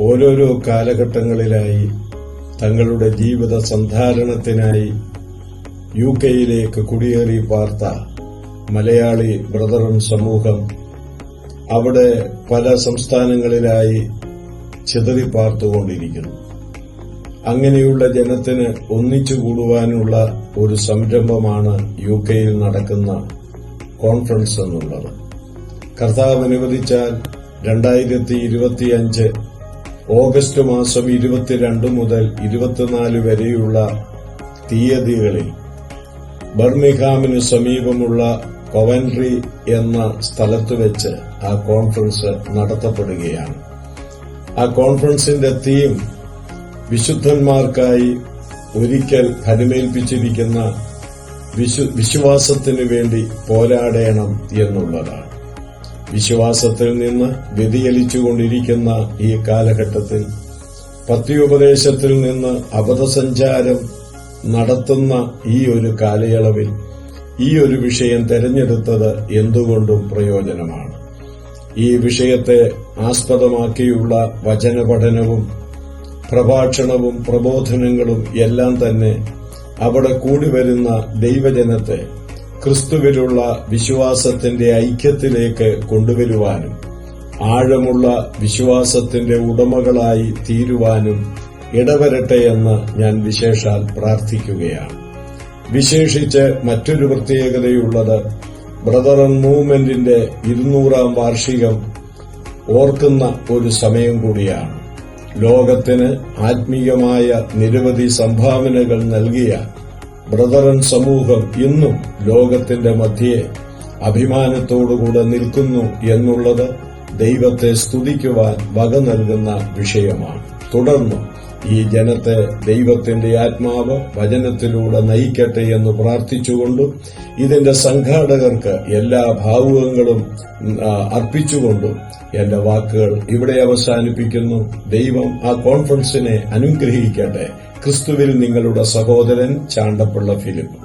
ഓരോരോ കാലഘട്ടങ്ങളിലായി തങ്ങളുടെ ജീവിത സന്ധാരണത്തിനായി യുകെയിലേക്ക് കുടിയേറി പാർത്ത മലയാളി ബ്രദറൻ സമൂഹം അവിടെ പല സംസ്ഥാനങ്ങളിലായി ചിതറിപ്പാർത്തുകൊണ്ടിരിക്കുന്നു. അങ്ങനെയുള്ള ജനത്തിന് ഒന്നിച്ചുകൂടുവാനുള്ള ഒരു സംരംഭമാണ് യുകെയിൽ നടക്കുന്ന കോൺഫറൻസ് എന്നുള്ളത്. കർത്താവ് അനുവദിച്ചാൽ 2025 ഓഗസ്റ്റ് മാസം 22 മുതൽ 24 വരെയുള്ള തീയതികളിൽ ബർമിംഗ്ഹാമിന് സമീപമുള്ള കൊവൻട്രി എന്ന സ്ഥലത്ത് വെച്ച് ആ കോൺഫറൻസ് നടത്തപ്പെടുകയാണ്. ആ കോൺഫറൻസിന്റെ തീം വിശുദ്ധന്മാർക്കായി ഒരിക്കൽ ഫലമേൽപ്പിച്ചിരിക്കുന്ന വിശ്വാസത്തിനു വേണ്ടി പോരാടേണം എന്നുള്ളതാണ്. വിശ്വാസത്തിൽ നിന്ന് വ്യതിചലിച്ചുകൊണ്ടിരിക്കുന്ന ഈ കാലഘട്ടത്തിൽ പത്യോപദേശത്തിൽ നിന്ന് അബദ്ധസഞ്ചാരം നടത്തുന്ന ഈ ഒരു കാലയളവിൽ ഈ ഒരു വിഷയം തെരഞ്ഞെടുത്തത് എന്തുകൊണ്ടും പ്രയോജനമാണ്. ഈ വിഷയത്തെ ആസ്പദമാക്കിയുള്ള വചനപഠനവും പ്രഭാഷണവും പ്രബോധനങ്ങളും എല്ലാം തന്നെ അവിടെ കൂടിവരുന്ന ദൈവജനത്തെ ക്രിസ്തുവിലുള്ള വിശ്വാസത്തിന്റെ ഐക്യത്തിലേക്ക് കൊണ്ടുവരുവാനും ആഴമുള്ള വിശ്വാസത്തിന്റെ ഉടമകളായി തീരുവാനും ഇടവരട്ടെയെന്ന് ഞാൻ വിശേഷാൽ പ്രാർത്ഥിക്കുകയാണ്. വിശേഷിച്ച് മറ്റൊരു പ്രത്യേകതയുള്ളത് ബ്രദറൻ മൂവ്മെന്റിന്റെ 200ാം വാർഷികം ഓർക്കുന്ന ഒരു സമയം കൂടിയാണ്. ലോകത്തിന് ആത്മീയമായ നിരവധി സംഭാവനകൾ നൽകിയ ബ്രദറൻ സമൂഹം ഇന്നും ലോകത്തിന്റെ മധ്യേ അഭിമാനത്തോടുകൂടെ നിൽക്കുന്നു എന്നുള്ളത് ദൈവത്തെ സ്തുതിക്കുവാൻ വക നൽകുന്ന വിഷയമാണ്. തുടർന്ന് ഈ ജനത്തെ ദൈവത്തിന്റെ ആത്മാവ് വചനത്തിലൂടെ നയിക്കട്ടെ എന്ന് പ്രാർത്ഥിച്ചുകൊണ്ടും ഇതിന്റെ സംഘാടകർക്ക് എല്ലാ ഭാവുകങ്ങളും അർപ്പിച്ചുകൊണ്ടും എന്റെ വാക്കുകൾ ഇവിടെ അവസാനിപ്പിക്കുന്നു. ദൈവം ആ കോൺഫറൻസിനെ അനുഗ്രഹിക്കട്ടെ. ക്രിസ്തുവിൽ നിങ്ങളുടെ സഹോദരൻ ചാണ്ടപ്പള്ള ഫിലിപ്പ്.